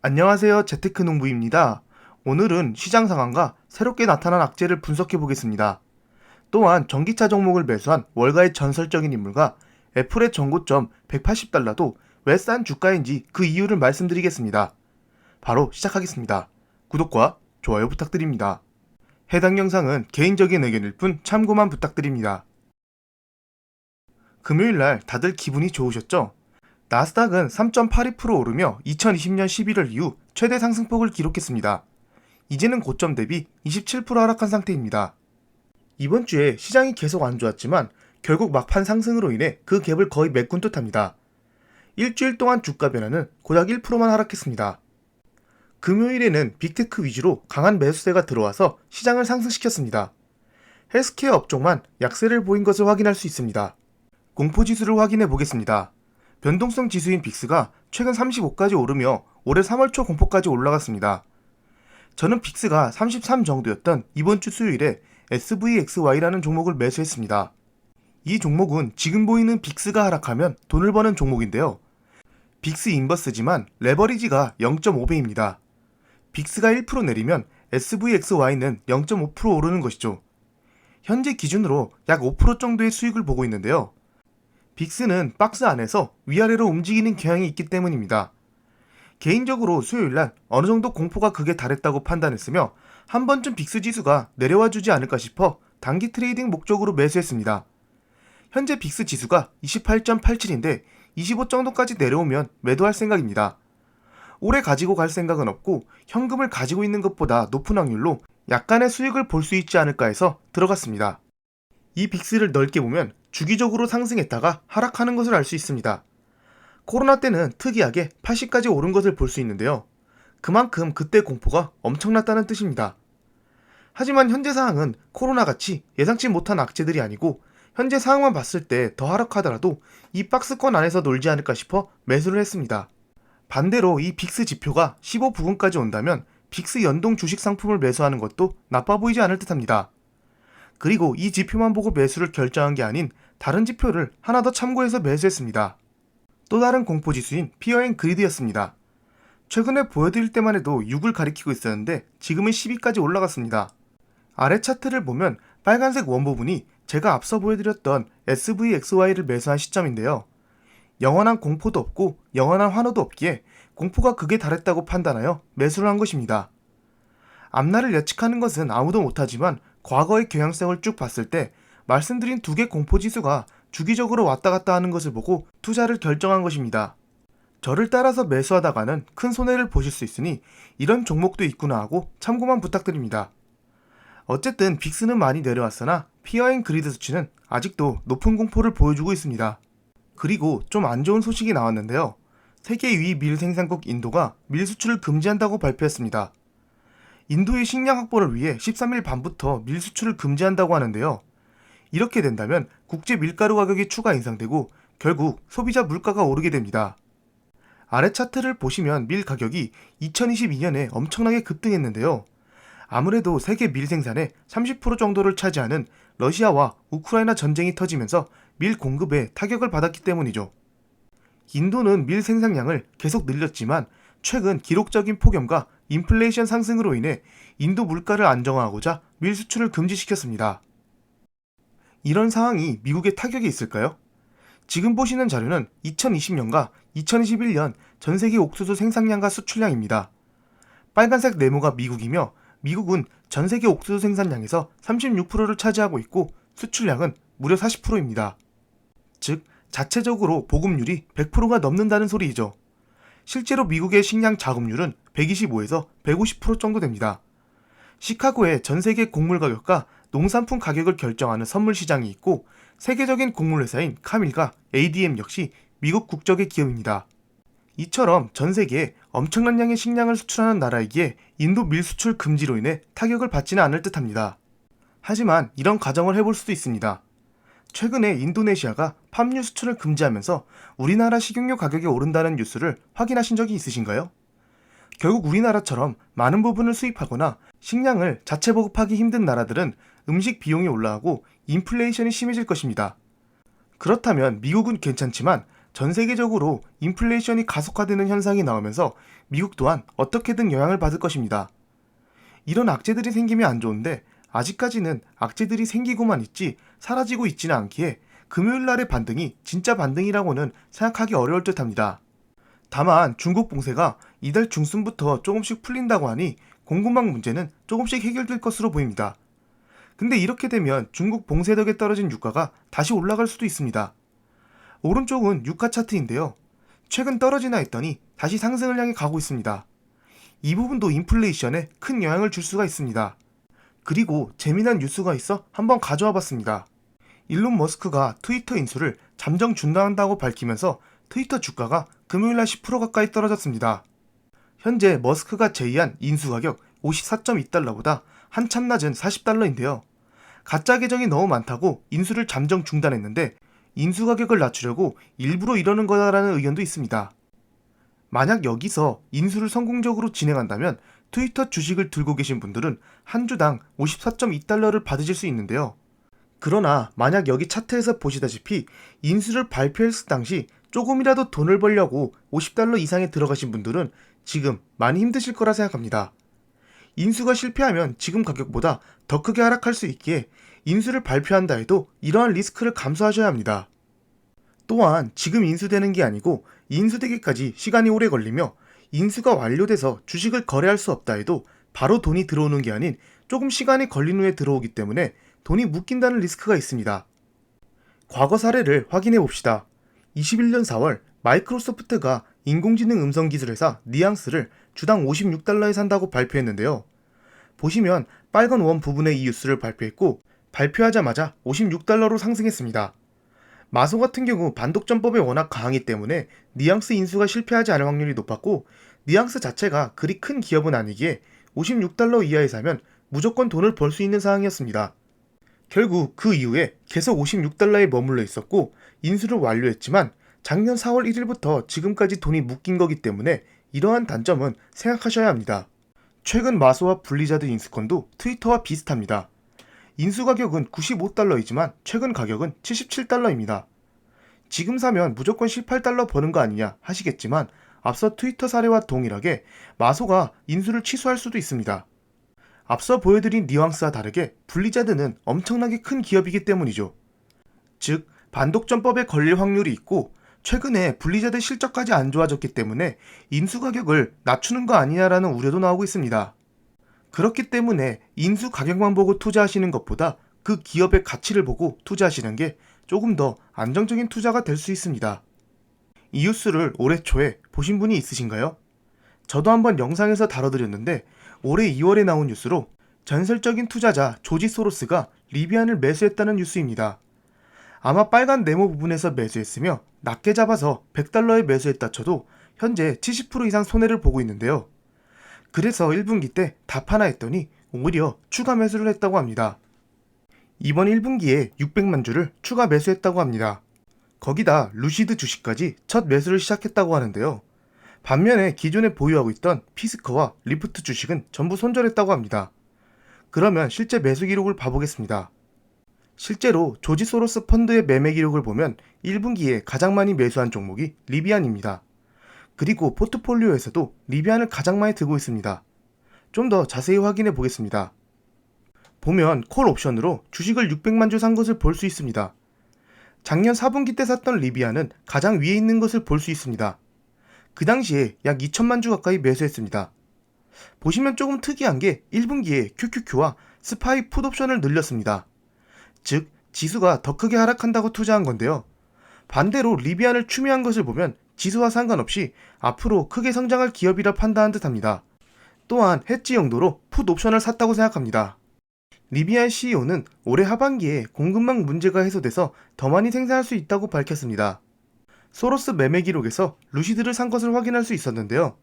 안녕하세요. 재테크농부입니다. 오늘은 시장 상황과 새롭게 나타난 악재를 분석해 보겠습니다. 또한 전기차 종목을 매수한 월가의 전설적인 인물과 애플의 전고점 180달러도 왜 싼 주가인지 그 이유를 말씀드리겠습니다. 바로 시작하겠습니다. 구독과 좋아요 부탁드립니다. 해당 영상은 개인적인 의견일 뿐 참고만 부탁드립니다. 금요일날 다들 기분이 좋으셨죠? 나스닥은 3.82% 오르며 2020년 11월 이후 최대 상승폭을 기록했습니다. 이제는 고점 대비 27% 하락한 상태입니다. 이번 주에 시장이 계속 안 좋았지만 결국 막판 상승으로 인해 그 갭을 거의 메꾼 듯합니다. 일주일 동안 주가 변화는 고작 1%만 하락했습니다. 금요일에는 빅테크 위주로 강한 매수세가 들어와서 시장을 상승시켰습니다. 헬스케어 업종만 약세를 보인 것을 확인할 수 있습니다. 공포지수를 확인해 보겠습니다. 변동성 지수인 빅스가 최근 35까지 오르며 올해 3월 초 공포까지 올라갔습니다. 저는 빅스가 33 정도였던 이번 주 수요일에 SVXY라는 종목을 매수했습니다. 이 종목은 지금 보이는 빅스가 하락하면 돈을 버는 종목인데요. 빅스 인버스지만 레버리지가 0.5배입니다. 빅스가 1% 내리면 SVXY는 0.5% 오르는 것이죠. 현재 기준으로 약 5% 정도의 수익을 보고 있는데요. 빅스는 박스 안에서 위아래로 움직이는 경향이 있기 때문입니다. 개인적으로 수요일날 어느 정도 공포가 극에 달했다고 판단했으며 한 번쯤 빅스 지수가 내려와 주지 않을까 싶어 단기 트레이딩 목적으로 매수했습니다. 현재 빅스 지수가 28.87인데 25 정도까지 내려오면 매도할 생각입니다. 오래 가지고 갈 생각은 없고 현금을 가지고 있는 것보다 높은 확률로 약간의 수익을 볼 수 있지 않을까 해서 들어갔습니다. 이 빅스를 넓게 보면 주기적으로 상승했다가 하락하는 것을 알 수 있습니다. 코로나 때는 특이하게 80까지 오른 것을 볼 수 있는데요. 그만큼 그때 공포가 엄청났다는 뜻입니다. 하지만 현재 상황은 코로나같이 예상치 못한 악재들이 아니고 현재 상황만 봤을 때 더 하락하더라도 이 박스권 안에서 놀지 않을까 싶어 매수를 했습니다. 반대로 이 빅스 지표가 15 부근까지 온다면 빅스 연동 주식 상품을 매수하는 것도 나빠 보이지 않을 듯합니다. 그리고 이 지표만 보고 매수를 결정한 게 아닌 다른 지표를 하나 더 참고해서 매수했습니다. 또 다른 공포지수인 피어앤그리드였습니다. 최근에 보여드릴 때만 해도 6을 가리키고 있었는데 지금은 12까지 올라갔습니다. 아래 차트를 보면 빨간색 원 부분이 제가 앞서 보여드렸던 SVXY를 매수한 시점인데요. 영원한 공포도 없고 영원한 환호도 없기에 공포가 극에 달했다고 판단하여 매수를 한 것입니다. 앞날을 예측하는 것은 아무도 못하지만 과거의 경향성을 쭉 봤을 때 말씀드린 두 개 공포지수가 주기적으로 왔다 갔다 하는 것을 보고 투자를 결정한 것입니다. 저를 따라서 매수하다가는 큰 손해를 보실 수 있으니 이런 종목도 있구나 하고 참고만 부탁드립니다. 어쨌든 빅스는 많이 내려왔으나 피어앤그리드 수치는 아직도 높은 공포를 보여주고 있습니다. 그리고 좀 안 좋은 소식이 나왔는데요. 세계 2위 밀 생산국 인도가 밀 수출을 금지한다고 발표했습니다. 인도의 식량 확보를 위해 13일 밤부터 밀 수출을 금지한다고 하는데요. 이렇게 된다면 국제 밀가루 가격이 추가 인상되고 결국 소비자 물가가 오르게 됩니다. 아래 차트를 보시면 밀 가격이 2022년에 엄청나게 급등했는데요. 아무래도 세계 밀 생산의 30% 정도를 차지하는 러시아와 우크라이나 전쟁이 터지면서 밀 공급에 타격을 받았기 때문이죠. 인도는 밀 생산량을 계속 늘렸지만 최근 기록적인 폭염과 인플레이션 상승으로 인해 인도 물가를 안정화하고자 밀 수출을 금지시켰습니다. 이런 상황이 미국에 타격이 있을까요? 지금 보시는 자료는 2020년과 2021년 전 세계 옥수수 생산량과 수출량입니다. 빨간색 네모가 미국이며 미국은 전 세계 옥수수 생산량에서 36%를 차지하고 있고 수출량은 무려 40%입니다. 즉 자체적으로 보급률이 100%가 넘는다는 소리이죠. 실제로 미국의 식량 자급률은 125에서 150% 정도 됩니다. 시카고의 전 세계 곡물 가격과 농산품 가격을 결정하는 선물 시장이 있고 세계적인 곡물 회사인 카밀과 ADM 역시 미국 국적의 기업입니다. 이처럼 전 세계에 엄청난 양의 식량을 수출하는 나라이기에 인도 밀 수출 금지로 인해 타격을 받지는 않을 듯합니다. 하지만 이런 가정을 해볼 수도 있습니다. 최근에 인도네시아가 팜유 수출을 금지하면서 우리나라 식용유 가격이 오른다는 뉴스를 확인하신 적이 있으신가요? 결국 우리나라처럼 많은 부분을 수입하거나 식량을 자체 보급하기 힘든 나라들은 음식 비용이 올라가고 인플레이션이 심해질 것입니다. 그렇다면 미국은 괜찮지만 전 세계적으로 인플레이션이 가속화되는 현상이 나오면서 미국 또한 어떻게든 영향을 받을 것입니다. 이런 악재들이 생기면 안 좋은데 아직까지는 악재들이 생기고만 있지 사라지고 있지는 않기에 금요일 날의 반등이 진짜 반등이라고는 생각하기 어려울 듯합니다. 다만 중국 봉쇄가 이달 중순부터 조금씩 풀린다고 하니 공급망 문제는 조금씩 해결될 것으로 보입니다. 근데 이렇게 되면 중국 봉쇄 덕에 떨어진 유가가 다시 올라갈 수도 있습니다. 오른쪽은 유가 차트인데요. 최근 떨어지나 했더니 다시 상승을 향해 가고 있습니다. 이 부분도 인플레이션에 큰 영향을 줄 수가 있습니다. 그리고 재미난 뉴스가 있어 한번 가져와 봤습니다. 일론 머스크가 트위터 인수를 잠정 중단한다고 밝히면서 트위터 주가가 금요일날 10% 가까이 떨어졌습니다. 현재 머스크가 제의한 인수 가격 54.2달러보다 한참 낮은 40달러인데요. 가짜 계정이 너무 많다고 인수를 잠정 중단했는데 인수 가격을 낮추려고 일부러 이러는 거다라는 의견도 있습니다. 만약 여기서 인수를 성공적으로 진행한다면 트위터 주식을 들고 계신 분들은 한 주당 54.2달러를 받으실 수 있는데요. 그러나 만약 여기 차트에서 보시다시피 인수를 발표했을 당시 조금이라도 돈을 벌려고 50달러 이상에 들어가신 분들은 지금 많이 힘드실 거라 생각합니다. 인수가 실패하면 지금 가격보다 더 크게 하락할 수 있기에 인수를 발표한다 해도 이러한 리스크를 감수하셔야 합니다. 또한 지금 인수되는 게 아니고 인수되기까지 시간이 오래 걸리며 인수가 완료돼서 주식을 거래할 수 없다 해도 바로 돈이 들어오는 게 아닌 조금 시간이 걸린 후에 들어오기 때문에 돈이 묶인다는 리스크가 있습니다. 과거 사례를 확인해 봅시다. 21년 4월 마이크로소프트가 인공지능 음성기술 회사 니앙스를 주당 56달러에 산다고 발표했는데요. 보시면 빨간 원 부분의 이 뉴스를 발표했고 발표하자마자 56달러로 상승했습니다. 마소 같은 경우 반독점법에 워낙 강하기 때문에 니앙스 인수가 실패하지 않을 확률이 높았고 니앙스 자체가 그리 큰 기업은 아니기에 56달러 이하에 사면 무조건 돈을 벌 수 있는 상황이었습니다. 결국 그 이후에 계속 56달러에 머물러 있었고 인수를 완료했지만 작년 4월 1일부터 지금까지 돈이 묶인 거기 때문에 이러한 단점은 생각하셔야 합니다. 최근 마소와 블리자드 인수건도 트위터와 비슷합니다. 인수 가격은 95달러이지만 최근 가격은 77달러입니다. 지금 사면 무조건 18달러 버는 거 아니냐 하시겠지만 앞서 트위터 사례와 동일하게 마소가 인수를 취소할 수도 있습니다. 앞서 보여드린 뉘앙스와 다르게 블리자드는 엄청나게 큰 기업이기 때문이죠. 즉 반독점법에 걸릴 확률이 있고 최근에 블리자드 실적까지 안 좋아졌기 때문에 인수 가격을 낮추는 거 아니냐라는 우려도 나오고 있습니다. 그렇기 때문에 인수 가격만 보고 투자하시는 것보다 그 기업의 가치를 보고 투자하시는 게 조금 더 안정적인 투자가 될 수 있습니다. 이 뉴스를 올해 초에 보신 분이 있으신가요? 저도 한번 영상에서 다뤄드렸는데 올해 2월에 나온 뉴스로 전설적인 투자자 조지 소로스가 리비안을 매수했다는 뉴스입니다. 아마 빨간 네모 부분에서 매수했으며 낮게 잡아서 100달러에 매수했다 쳐도 현재 70% 이상 손해를 보고 있는데요. 그래서 1분기 때 답하나 했더니 오히려 추가 매수를 했다고 합니다. 이번 1분기에 600만 주를 추가 매수했다고 합니다. 거기다 루시드 주식까지 첫 매수를 시작했다고 하는데요. 반면에 기존에 보유하고 있던 피스커와 리프트 주식은 전부 손절했다고 합니다. 그러면 실제 매수 기록을 봐보겠습니다. 실제로 조지 소로스 펀드의 매매 기록을 보면 1분기에 가장 많이 매수한 종목이 리비안입니다. 그리고 포트폴리오에서도 리비안을 가장 많이 들고 있습니다. 좀 더 자세히 확인해 보겠습니다. 보면 콜 옵션으로 주식을 600만 주 산 것을 볼 수 있습니다. 작년 4분기 때 샀던 리비안은 가장 위에 있는 것을 볼 수 있습니다. 그 당시에 약 2천만 주 가까이 매수했습니다. 보시면 조금 특이한 게 1분기에 QQQ와 스파이 풋옵션을 늘렸습니다. 즉 지수가 더 크게 하락한다고 투자한 건데요. 반대로 리비안을 추미한 것을 보면 지수와 상관없이 앞으로 크게 성장할 기업이라 판단한 듯합니다. 또한 해지 용도로 풋옵션을 샀다고 생각합니다. 리비안 CEO는 올해 하반기에 공급망 문제가 해소돼서 더 많이 생산할 수 있다고 밝혔습니다. 소로스 매매 기록에서 루시드를 산 것을 확인할 수 있었는데요.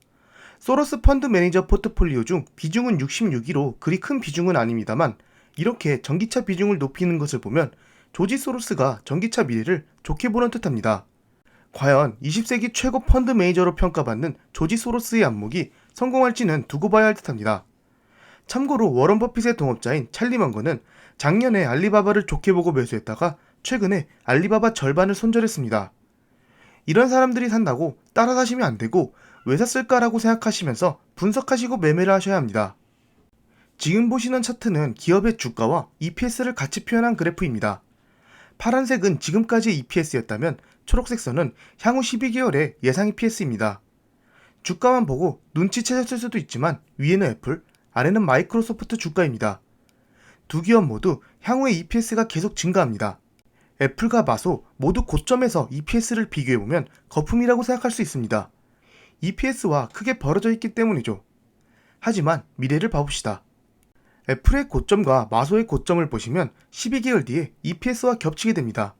소로스 펀드 매니저 포트폴리오 중 비중은 66위로 그리 큰 비중은 아닙니다만 이렇게 전기차 비중을 높이는 것을 보면 조지 소로스가 전기차 미래를 좋게 보는 듯합니다. 과연 20세기 최고 펀드 매니저로 평가받는 조지 소로스의 안목이 성공할지는 두고 봐야 할 듯합니다. 참고로 워런 버핏의 동업자인 찰리 먼거는 작년에 알리바바를 좋게 보고 매수했다가 최근에 알리바바 절반을 손절했습니다. 이런 사람들이 산다고 따라 사시면 안 되고 왜 샀을까라고 생각하시면서 분석하시고 매매를 하셔야 합니다. 지금 보시는 차트는 기업의 주가와 EPS를 같이 표현한 그래프입니다. 파란색은 지금까지의 EPS였다면 초록색 선은 향후 12개월의 예상 EPS입니다. 주가만 보고 눈치채셨을 수도 있지만 위에는 애플, 아래는 마이크로소프트 주가입니다. 두 기업 모두 향후의 EPS가 계속 증가합니다. 애플과 마소 모두 고점에서 EPS를 비교해보면 거품이라고 생각할 수 있습니다. EPS와 크게 벌어져 있기 때문이죠. 하지만 미래를 봐봅시다. 애플의 고점과 마소의 고점을 보시면 12개월 뒤에 EPS와 겹치게 됩니다.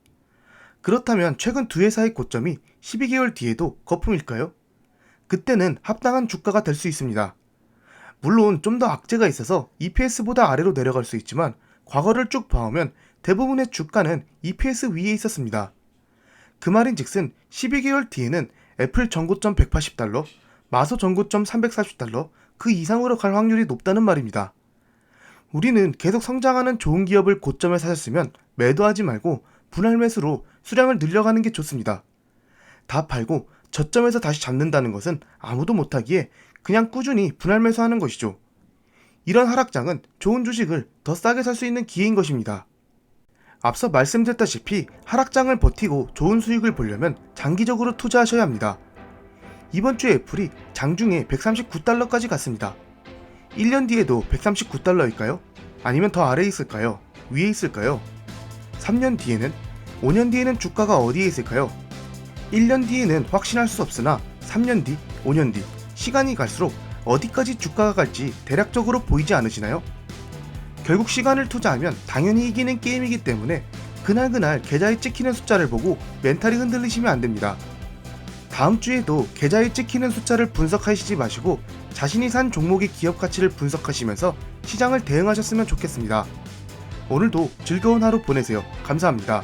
그렇다면 최근 두 회사의 고점이 12개월 뒤에도 거품일까요? 그때는 합당한 주가가 될 수 있습니다. 물론 좀 더 악재가 있어서 EPS보다 아래로 내려갈 수 있지만 과거를 쭉 봐오면 대부분의 주가는 EPS 위에 있었습니다. 그 말인즉슨 12개월 뒤에는 애플 전고점 180달러, 마소 전고점 340달러 그 이상으로 갈 확률이 높다는 말입니다. 우리는 계속 성장하는 좋은 기업을 고점에 사셨으면 매도하지 말고 분할 매수로 수량을 늘려가는 게 좋습니다. 다 팔고 저점에서 다시 잡는다는 것은 아무도 못하기에 그냥 꾸준히 분할 매수하는 것이죠. 이런 하락장은 좋은 주식을 더 싸게 살 수 있는 기회인 것입니다. 앞서 말씀드렸다시피 하락장을 버티고 좋은 수익을 보려면 장기적으로 투자하셔야 합니다. 이번 주에 애플이 장중에 139달러까지 갔습니다. 1년 뒤에도 139달러일까요? 아니면 더 아래에 있을까요? 위에 있을까요? 3년 뒤에는? 5년 뒤에는 주가가 어디에 있을까요? 1년 뒤에는 확신할 수 없으나 3년 뒤, 5년 뒤 시간이 갈수록 어디까지 주가가 갈지 대략적으로 보이지 않으시나요? 결국 시간을 투자하면 당연히 이기는 게임이기 때문에 그날그날 계좌에 찍히는 숫자를 보고 멘탈이 흔들리시면 안됩니다. 다음 주에도 계좌에 찍히는 숫자를 분석하시지 마시고 자신이 산 종목의 기업 가치를 분석하시면서 시장을 대응하셨으면 좋겠습니다. 오늘도 즐거운 하루 보내세요. 감사합니다.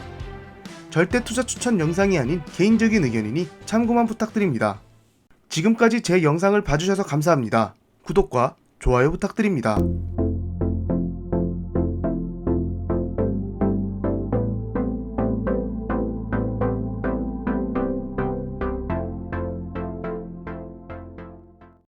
절대 투자 추천 영상이 아닌 개인적인 의견이니 참고만 부탁드립니다. 지금까지 제 영상을 봐주셔서 감사합니다. 구독과 좋아요 부탁드립니다.